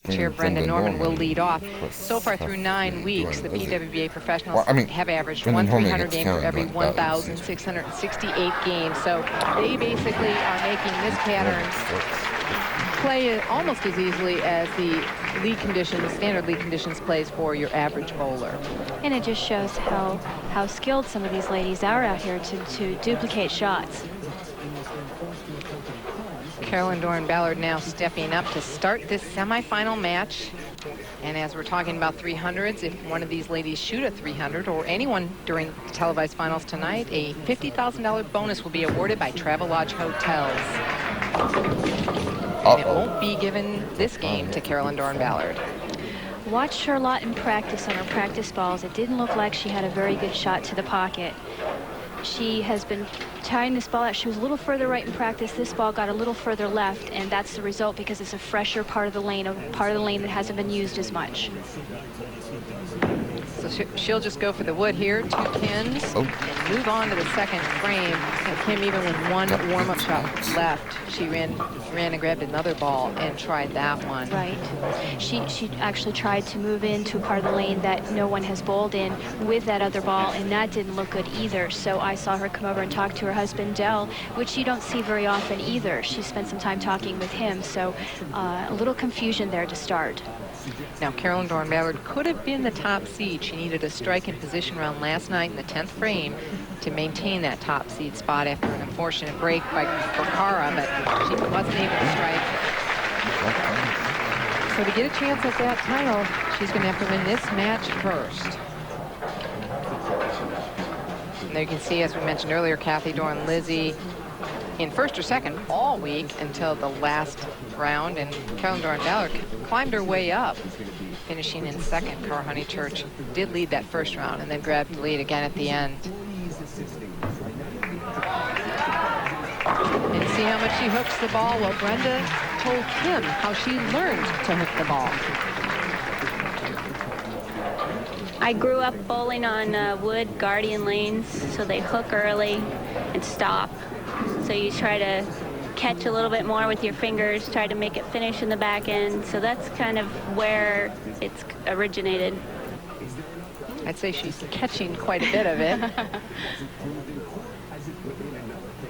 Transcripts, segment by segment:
Chair Brenda Norman will lead off. So far through 9 weeks, the PWBA professionals have averaged 1,300 game for every 1,668 games. So they basically are making this pattern play almost as easily as the league conditions, standard league conditions plays for your average bowler. And it just shows how skilled some of these ladies are out here to duplicate shots. Carolyn, Dorin, Ballard now stepping up to start this semifinal match. And as we're talking about 300s, if one of these ladies shoot a 300 or anyone during the televised finals tonight, a $50,000 bonus will be awarded by Travelodge Hotels. And it won't be given this game to Carolyn, Dorin, Ballard. Watched her a lot in practice on her practice balls. It didn't look like she had a very good shot to the pocket. She has been tying this ball out. She was a little further right in practice. This ball got a little further left, and that's the result because it's a fresher part of the lane, that hasn't been used as much. So she'll just go for the wood here, 2 pins, and move on to the second frame. And Kim, even with one warm-up shot left, she ran and grabbed another ball and tried that one. Right. She actually tried to move into a part of the lane that no one has bowled in with that other ball, and that didn't look good either. So I saw her come over and talk to her husband, Dell, which you don't see very often either. She spent some time talking with him, so a little confusion there to start. Now, Carolyn, Dorin, Ballard could have been the top seed. She needed a strike and position round last night in the 10th frame to maintain that top seed spot after an unfortunate break by Cara, but she wasn't able to strike. So to get a chance at that title, she's going to have to win this match first. And there you can see, as we mentioned earlier, Kathy, Dorin, Lizzie in first or second all week until the last round, and Carolyn, Dorin, Ballard climbed her way up, finishing in second. Cara Honeychurch did lead that first round and then grabbed the lead again at the end. And see how much she hooks the ball. Well, Brenda told Kim how she learned to hook the ball. I grew up bowling on wood guardian lanes, so they hook early and stop. So you try to catch a little bit more with your fingers, try to make it finish in the back end. So that's kind of where it's originated. I'd say she's catching quite a bit of it.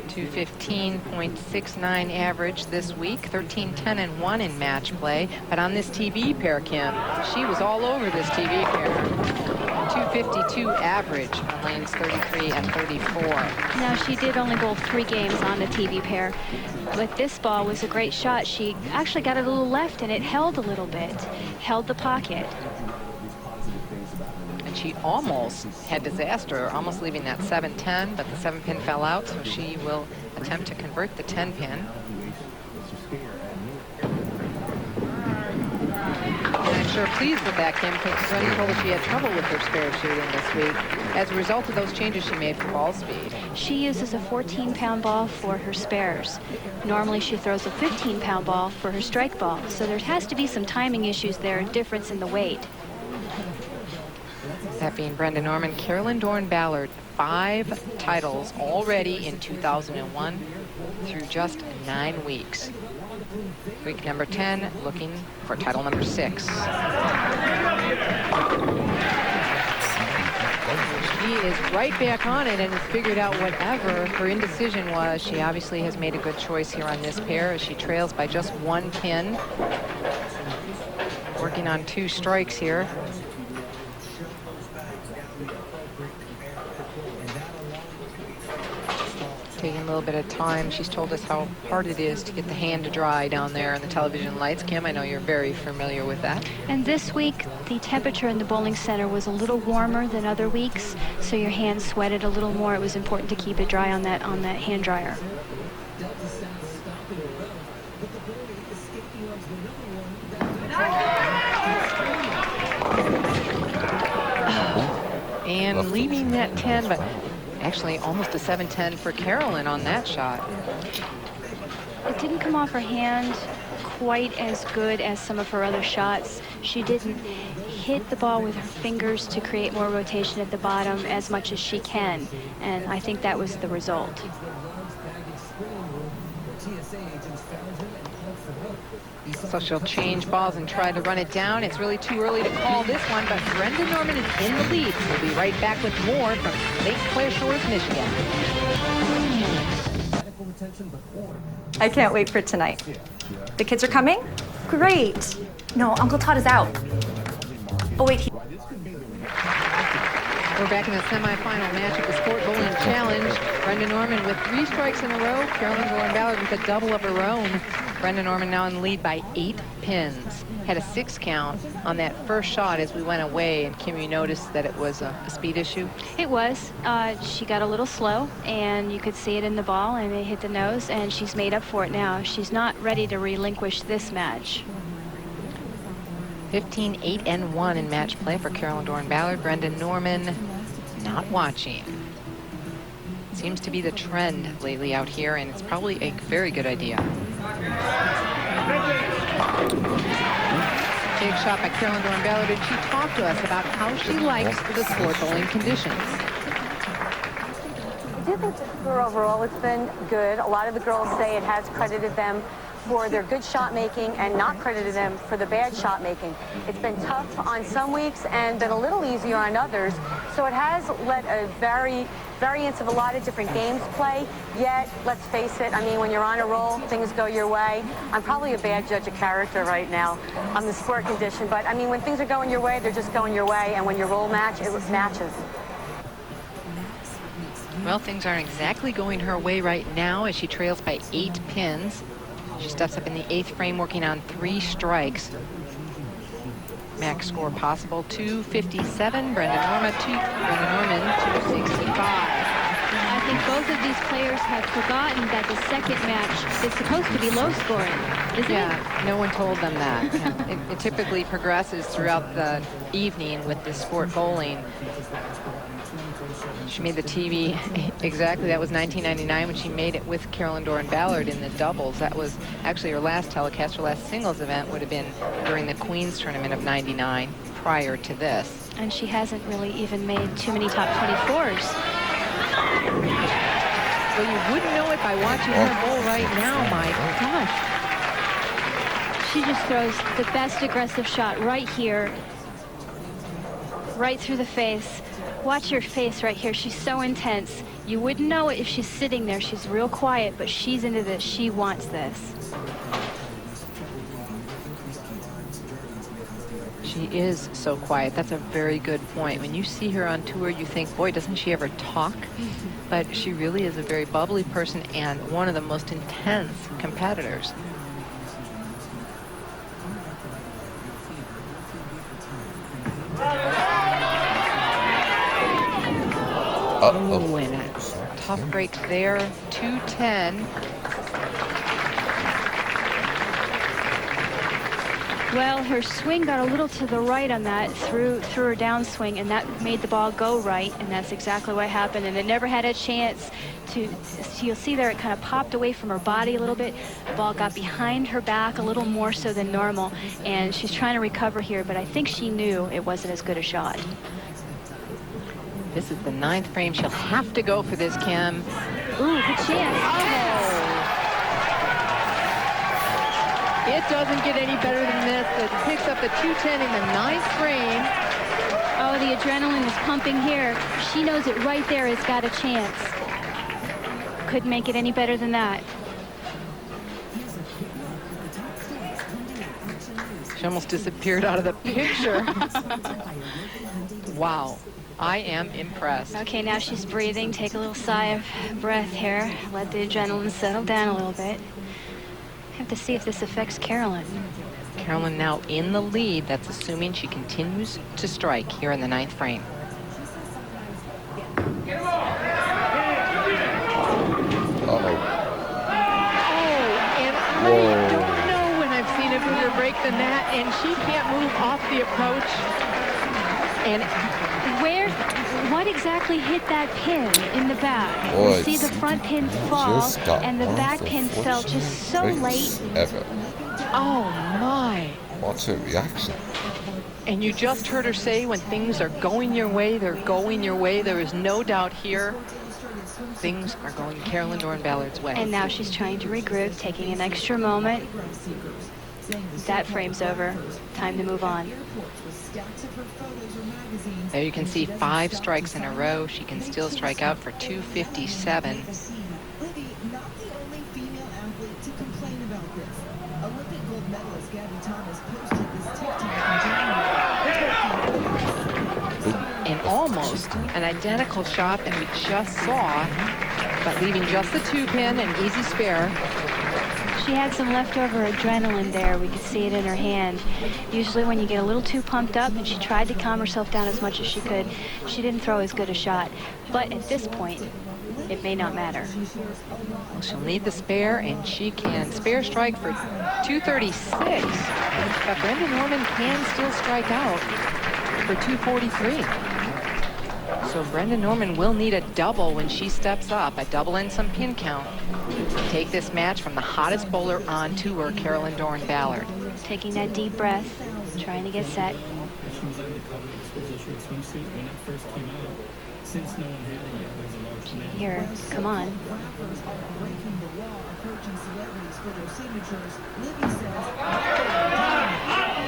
215.69 average this week, 13-10-1 in match play. But on this TV pair, Kim, she was all over this TV pair. 252 average on lanes 33 and 34. Now, she did only bowl 3 games on the TV pair, but this ball was a great shot. She actually got it a little left, and it held a little bit, held the pocket. And she almost had disaster, almost leaving that 7-10, but the 7-pin fell out, so she will attempt to convert the 10-pin. I'm sure pleased with that, Kim, because Brenda told her she had trouble with her spare shooting this week as a result of those changes she made for ball speed. She uses a 14-pound ball for her spares. Normally she throws a 15-pound ball for her strike ball, so there has to be some timing issues there, a difference in the weight. That being Brenda Norman. Carolyn, Dorin, Ballard, 5 titles already in 2001 through just 9 weeks. Week number 10, looking for title number 6. She is right back on it and has figured out whatever her indecision was. She obviously has made a good choice here on this pair as she trails by just 1 pin. Working on 2 strikes here. Taking a little bit of time. She's told us how hard it is to get the hand to dry down there in the television lights. Kim, I know you're very familiar with that. And this week, the temperature in the bowling center was a little warmer than other weeks, so your hands sweated a little more. It was important to keep it dry on that hand dryer. And leaving that 10, but actually almost a 7-10 for Carolyn on that shot. It didn't come off her hand quite as good as some of her other shots. She didn't hit the ball with her fingers to create more rotation at the bottom as much as she can, and I think that was the result. So she'll change balls and try to run it down. It's really too early to call this one, but Brenda Norman is in the lead. We'll be right back with more from Lake Clair Shores, Michigan. I can't wait for tonight. The kids are coming? Great. No, Uncle Todd is out. Oh, wait. We're back in the semifinal match of the Sport Bowling Challenge. Brenda Norman with 3 strikes in a row. Carolyn Ballard with a double of her own. Brenda Norman now in the lead by 8 pins. Had a 6 count on that first shot as we went away. And Kim, you noticed that it was a speed issue? It was. She got a little slow, and you could see it in the ball, and it hit the nose, and she's made up for it now. She's not ready to relinquish this match. 15-8-1 in match play for Carolyn Ballard. Brenda Norman not watching. Seems to be the trend lately out here, and it's probably a very good idea. Big shot by Carolyn Ballard, and she talked to us about how she likes the sport bowling conditions. I do think for overall it's been good. A lot of the girls say it has credited them for their good shot making and not credited them for the bad shot making. It's been tough on some weeks and been a little easier on others. So it has let a variance of a lot of different games play. Yet, let's face it, I mean, when you're on a roll, things go your way. I'm probably a bad judge of character right now on the sport condition, but I mean, when things are going your way, they're just going your way, and when your roll match, it matches. Well, things aren't exactly going her way right now as she trails by 8 pins. She steps up in the 8th frame, working on 3 strikes. Max score possible, 257. Brenda Norman, 265. I think both of these players have forgotten that the second match is supposed to be low scoring, isn't it? No one told them that. It typically progresses throughout the evening with the sport bowling. She made the TV exactly. That was 1999 when she made it with Carolyn Ballard in the doubles. That was actually her last telecast. Her last singles event would have been during the Queens tournament of '99 prior to this. And she hasn't really even made too many top 24s. Well, you wouldn't know it by watching her bowl right now, Mike. Gosh. She just throws the best aggressive shot right here, right through the face. Watch her face right here. She's so intense. You wouldn't know it if she's sitting there. She's real quiet, but she's into this. She wants this. She is so quiet. That's a very good point. When you see her on tour, you think, boy, doesn't she ever talk? But she really is a very bubbly person and one of the most intense competitors. Oh, and a tough break there. 210. Well, her swing got a little to the right on that, through her downswing, and that made the ball go right, and that's exactly what happened. And it never had a chance to, you'll see there it kind of popped away from her body a little bit. The ball got behind her back a little more so than normal, and she's trying to recover here, but I think she knew it wasn't as good a shot. This is the 9th frame. She'll have to go for this, Kim. Ooh, good chance. Oh! It doesn't get any better than this. It picks up the 210 in the 9th frame. Oh, the adrenaline is pumping here. She knows it right there has got a chance. Couldn't make it any better than that. She almost disappeared out of the picture. Wow. I am impressed. Okay, now she's breathing. Take a little sigh of breath here. Let the adrenaline settle down a little bit. Have to see if this affects Carolyn. Carolyn now in the lead. That's assuming she continues to strike here in the 9th frame. Uh-oh. Oh, and I don't know when I've seen a bigger break than that, and she can't move off the approach. And what exactly hit that pin in the back? Boy, you see the front pin fall, and the back pin fell just so late. Ever. Oh, my. What's her reaction? And you just heard her say when things are going your way, they're going your way. There is no doubt here. Things are going Carolyn Ballard's way. And now she's trying to regroup, taking an extra moment. That frame's over. Time to move on. There you can see 5 strikes in a row. She can still strike out for 257. And almost an identical shot that we just saw, but leaving just the 2-pin and easy spare. She had some leftover adrenaline there. We could see it in her hand. Usually when you get a little too pumped up, and she tried to calm herself down as much as she could, she didn't throw as good a shot. But at this point, it may not matter. Well, she'll need the spare, and she can spare strike for 236. But Brenda Norman can still strike out for 243. So Brenda Norman will need a double when she steps up, a double and some pin count, to take this match from the hottest bowler on tour, Carolyn Dorin Ballard. Taking that deep breath, trying to get set. Here, come on.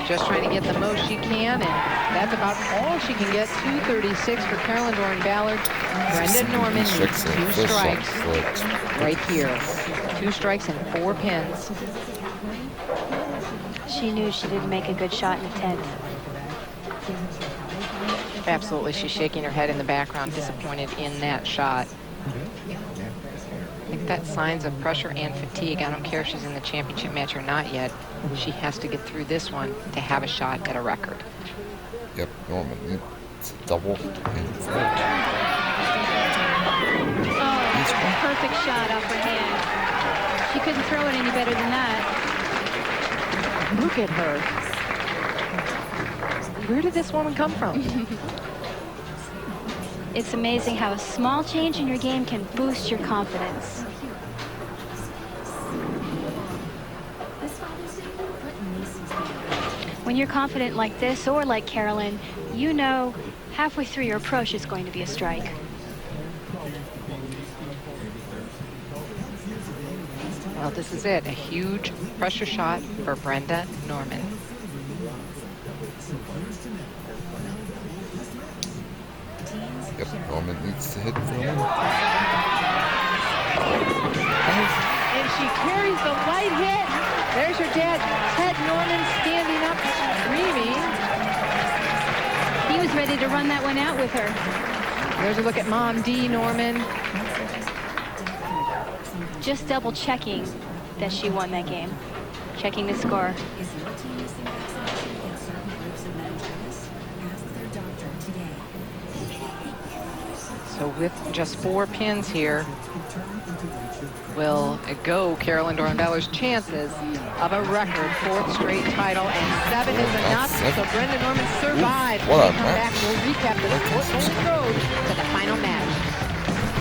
Just trying to get the most she can, and that's about all she can get. 236 for Carolyn Dorin Ballard. Brenda Norman needs 2 strikes right here. 2 strikes and 4 pins. She knew she didn't make a good shot in the 10th. Absolutely, she's shaking her head in the background, disappointed in that shot. I think that's signs of pressure and fatigue. I don't care if she's in the championship match or not yet. She has to get through this one to have a shot at a record. Yep, Norman, it's a double. Perfect shot off her hand. She couldn't throw it any better than that. Look at her. Where did this woman come from? It's amazing how a small change in your game can boost your confidence. When you're confident like this, or like Carolyn, you know halfway through your approach is going to be a strike. Well, this is it. A huge pressure shot for Brenda Norman. Yep, Norman needs to hit for him. And she carries the light hit. There's her dad, Ted Norman, standing up, screaming. He was ready to run that one out with her. There's a look at Mom D. Norman. Just double checking that she won that game. Checking the score. So with just 4 pins here, will go Carolyn Dorin Ballard's chances of a record 4th straight title, and 7 is enough. So Brenda Norman survived. When we come back, we'll recap the Fort Road to the final match.